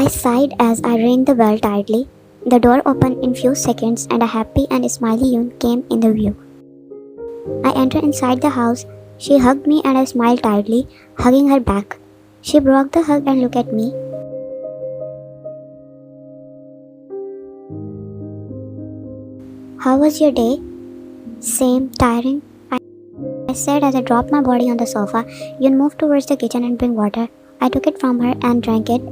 I sighed as I rang the bell tightly. The door opened in few seconds and a happy and smiley Yoon came in the view. I entered inside the house. She hugged me and I smiled tightly, hugging her back. She broke the hug and looked at me. How was your day? Same, tiring. I said as I dropped my body on the sofa. Yoon moved towards the kitchen and bring water. I took it from her and drank it.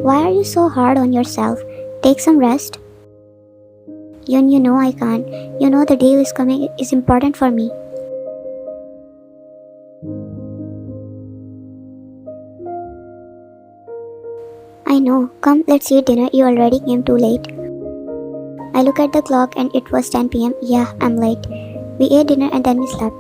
Why are you so hard on yourself? Take some rest. Yoon, you know I can't. You know the deal is coming is important for me. I know. Come, let's eat dinner. You already came too late. I look at the clock and it was 10 p.m. Yeah, I'm late. We ate dinner and then we slept.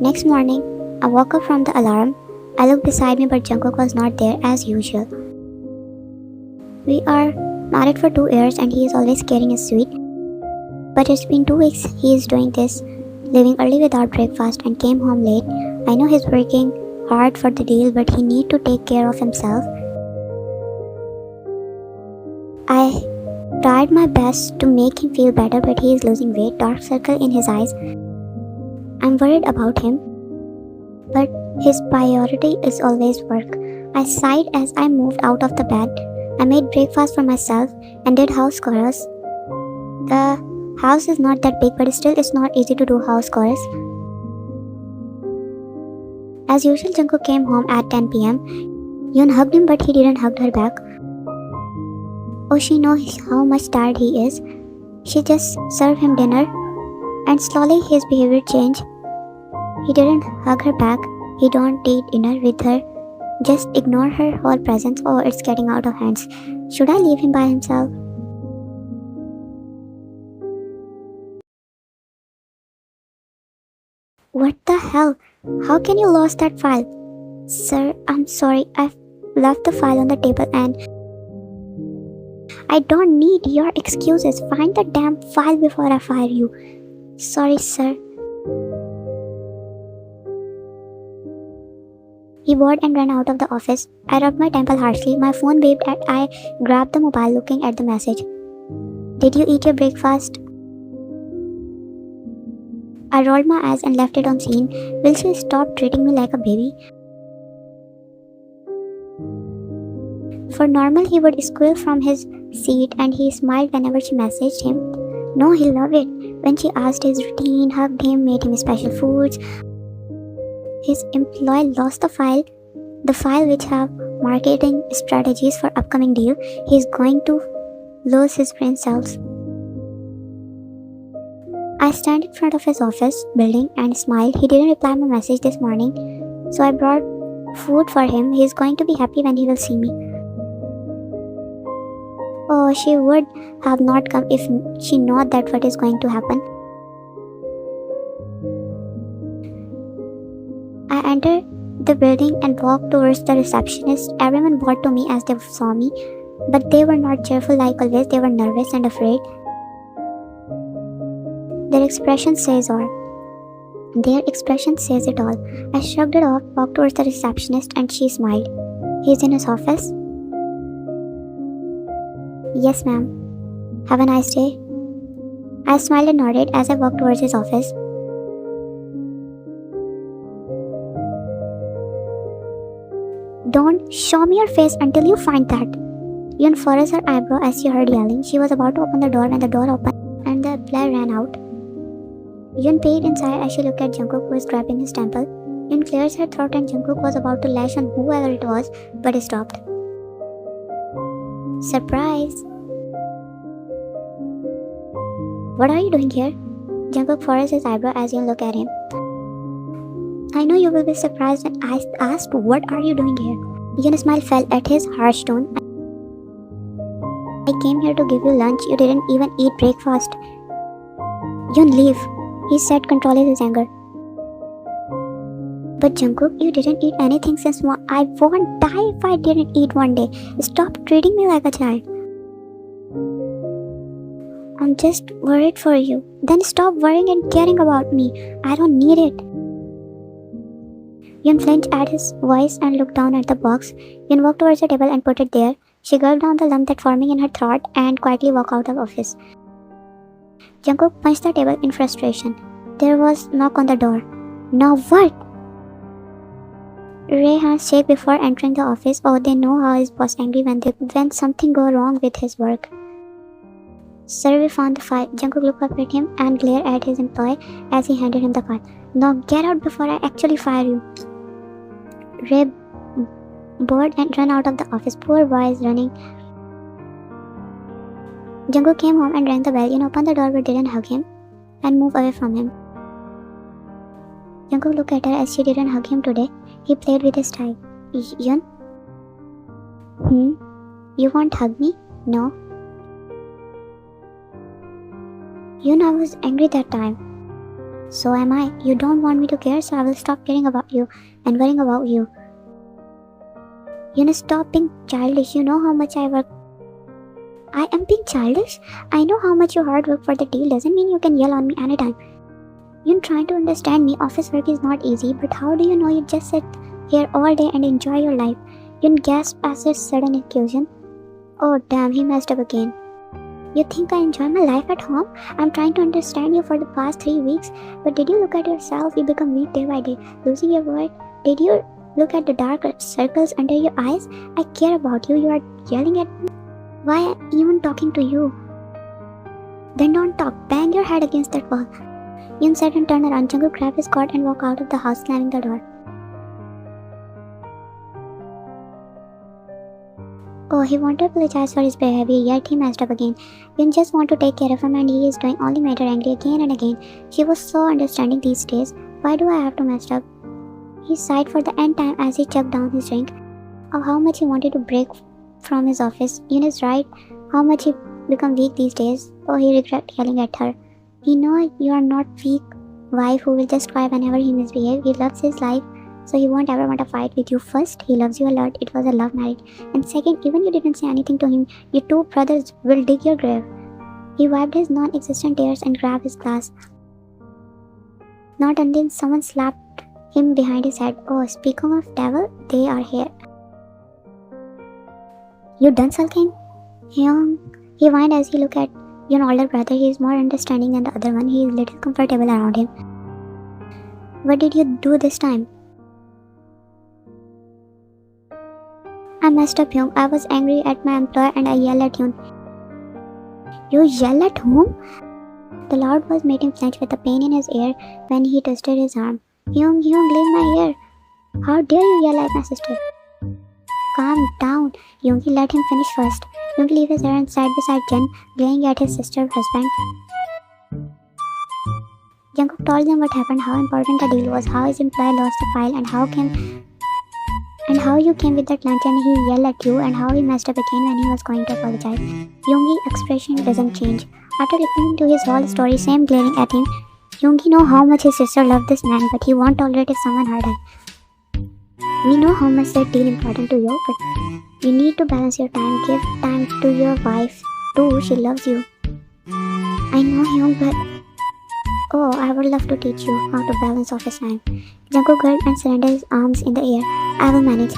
Next morning, I woke up from the alarm. I looked beside me but Jungkook was not there as usual. We are married for 2 years and he is always carrying a sweet. But it's been 2 weeks he is doing this, leaving early without breakfast and came home late. I know he's working hard for the deal but he need to take care of himself. I tried my best to make him feel better but he is losing weight, dark circle in his eyes. I'm worried about him, but his priority is always work. I sighed as I moved out of the bed. I made breakfast for myself and did house chores. The house is not that big, but still it's not easy to do house chores. As usual, Jungkook came home at 10 p.m. Yoon hugged him, but he didn't hug her back. Oh, she knows how much tired he is. She just served him dinner, and slowly his behavior changed. He didn't hug her back. He don't eat dinner with her. Just ignore her whole presence. Oh, it's getting out of hands. Should I leave him by himself? What the hell? How can you lose that file? Sir, I'm sorry. I've left the file on the table and I don't need your excuses. Find the damn file before I fire you. Sorry, sir. He bowed and ran out of the office. I rubbed my temple harshly. My phone beeped and I grabbed the mobile looking at the message. Did you eat your breakfast? I rolled my eyes and left it on scene. Will she stop treating me like a baby? For normal, he would squeal from his seat and he smiled whenever she messaged him. No, he loved it. When she asked his routine, hugged him, made him special foods. His employee lost the file which have marketing strategies for upcoming deal. He is going to lose his brain cells. I stand in front of his office building and smiled. He didn't reply my message this morning, so I brought food for him. He is going to be happy when he will see me. Oh, she would have not come if she knew that what is going to happen. I entered the building and walked towards the receptionist. Everyone bowed to me as they saw me, but they were not cheerful like always. They were nervous and afraid. Their expression says it all. I shrugged it off, walked towards the receptionist and she smiled. He's in his office? Yes, ma'am. Have a nice day. I smiled and nodded as I walked towards his office. Don't show me your face until you find that. Yoon furrowed her eyebrow as she heard yelling. She was about to open the door when the door opened and the employee ran out. Yoon peeked inside as she looked at Jungkook who was grabbing his temple. Yoon cleared her throat and Jungkook was about to lash on whoever it was, but he stopped. Surprise! What are you doing here? Jungkook furrowed his eyebrow as Yoon looked at him. I know you will be surprised when I asked what are you doing here. Yoon's smile fell at his harsh tone. I I came here to give you lunch. You didn't even eat breakfast. Yoon, leave, he said, controlling his anger. But Jungkook, you didn't eat anything since I won't die if I didn't eat one day. Stop treating me like a child. I'm just worried for you. Then stop worrying and caring about me. I don't need it. Yoon flinched at his voice and looked down at the box. Yoon walked towards the table and put it there. She gulped down the lump that forming in her throat and quietly walked out of the office. Jungkook punched the table in frustration. There was a knock on the door. Now what? Ray's hands shake before entering the office. Oh, they know how his boss angry when something go wrong with his work. Sir, we found the file. Jungkook looked up at him and glared at his employee as he handed him the file. Now get out before I actually fire you. Ray bored and ran out of the office. Poor boy is running. Jungkook came home and rang the bell. Yoon opened the door but didn't hug him and move away from him. Jungkook looked at her as she didn't hug him today. He played with his tie. Yoon? You won't hug me? No. Yoon, I was angry that time. So am I. You don't want me to care, so I will stop caring about you and worrying about you. Yoon, stop being childish. You know how much I work. I am being childish? I know how much you hard work for the deal. Doesn't mean you can yell on me anytime. You're trying to understand me. Office work is not easy, but how do you know you just sit here all day and enjoy your life? Yoon gasped at his sudden inclusion. Oh damn, he messed up again. You think I enjoy my life at home? I'm trying to understand you for the past 3 weeks, but did you look at yourself? You become weak day by day, losing your word. Did you look at the dark circles under your eyes? I care about you. You are yelling at me. Why am I even talking to you? Then don't talk. Bang your head against that wall. Yoon said and turned around. Jungkook grabbed his coat and walked out of the house, slamming the door. Oh, he wanted to apologize for his behavior, yet he messed up again. Yoon just wanted to take care of him and he is doing only made her angry again and again. She was so understanding these days. Why do I have to mess up? He sighed for the nth time as he chugged down his drink. Of how much he wanted to break from his office. Yoon is right. How much he become weak these days. Oh, he regret yelling at her. He knows you are not weak wife who will just cry whenever he misbehaves. He loves his life, so he won't ever want to fight with you. First, he loves you a lot. It was a love marriage. And second, even you didn't say anything to him, your two brothers will dig your grave. He wiped his non-existent tears and grabbed his glass. Not until someone slapped him behind his head. Oh, speaking of devil, they are here. You done sulking? He whined as he looked at your older brother. He is more understanding than the other one. He is little comfortable around him. What did you do this time? I messed up, Young. I was angry at my employer and I yelled at Yoon. You yell at whom? The loud voice made him flinch with the pain in his ear when he twisted his arm. Young, leave my ear. How dare you yell at my sister? Calm down. Yoongi let him finish first. Yoongi leave his ear and sat beside Jin, glaring at his sister's husband. Jungkook told them what happened, how important the deal was, how his employee lost the file, and how you came with that lunch and he yelled at you, and how he messed up again when he was going to apologize. Yoongi's expression doesn't change. After listening to his whole story, Sam glaring at him, Yoongi know how much his sister loved this man, but he won't tolerate if someone hurt him. We know how much that deal important to you, but you need to balance your time. Give time to your wife too. She loves you. I know, Hyung, but oh, I would love to teach you how to balance office time. Jungkook gulped and surrendered his arms in the air. I will manage.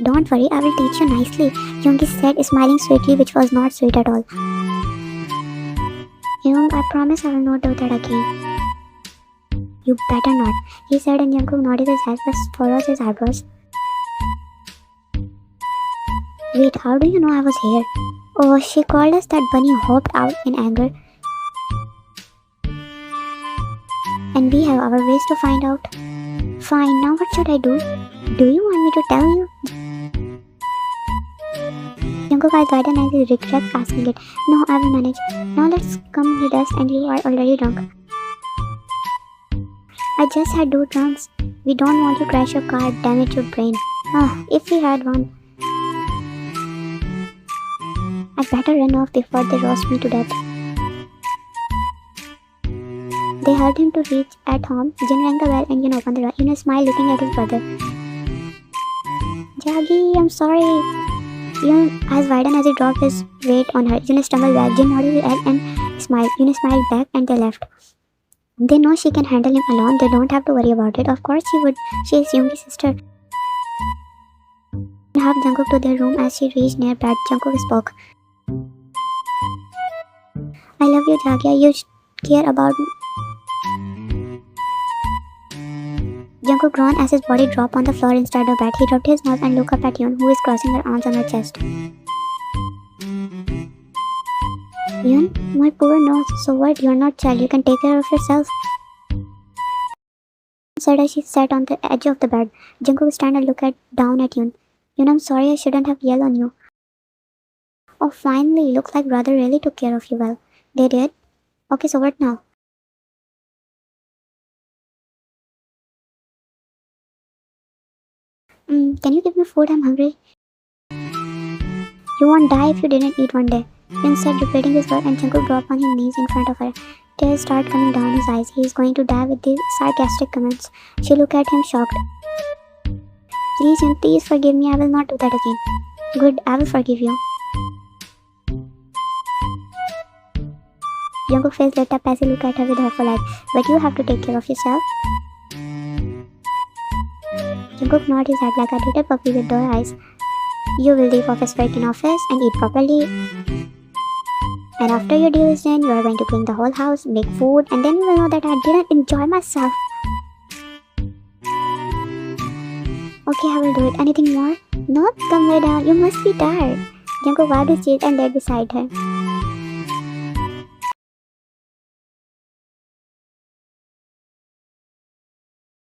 Don't worry, I will teach you nicely, Yoongi said, smiling sweetly, which was not sweet at all. Young, I promise I will not do that again. You better not, he said, and Jungkook nodded his head but furrowed his eyebrows. Wait, how do you know I was here? Oh, she called us that. Bunny hopped out in anger. And we have our ways to find out. Fine, now what should I do? Do you want me to tell you? Jungkook eyes widened and he regret asking it. No, I will manage. Now let's come with us, and you are already drunk. I just had 2 drunks. We don't want to crash your car, damage your brain. If we had one. I better run off before they roast me to death. They helped him to reach at home. Jin rang the bell and Yun opened the door. Yun smiled looking at his brother. Jaggi, I'm sorry. Yun eyes widened as he dropped his weight on her. Yun stumbled back. Jin nodded his head and smiled. Yun smiled back and they left. They know she can handle him alone. They don't have to worry about it. Of course she would. She is Yoongi's sister. Helped Jungkook to their room as she reached near bed. Jungkook spoke. I love you, Jagya. You care about me. Jungkook groaned as his body dropped on the floor instead of bed. He dropped his nose and looked up at Yoon, who is crossing her arms on her chest. Yoon, my poor nose. So what? You're not child. You can take care of yourself. Said as she sat on the edge of the bed. Jungkook stand and looked down at Yoon. Yoon, I'm sorry. I shouldn't have yelled on you. Oh, finally. Looks like brother really took care of you well. They did? Okay, so what now? Can you give me food? I'm hungry. You won't die if you didn't eat one day. Yoon said, repeating his word, and Jungkook dropped on his knees in front of her. Tears started coming down his eyes. He is going to die with these sarcastic comments. She looked at him shocked. Please, Yoon, please forgive me. I will not do that again. Good, I will forgive you. Jungkook's face lit up as he looked at her with hopeful eyes. But you have to take care of yourself. Jungkook nodded his head like a little puppy with doe eyes. You will leave office work in office and eat properly. And after your deal is done, you are going to clean the whole house, make food, and then you will know that I didn't enjoy myself. Okay, I will do it. Anything more? No, come lay down. You must be tired. Jungkook wiped his teeth and laid beside her.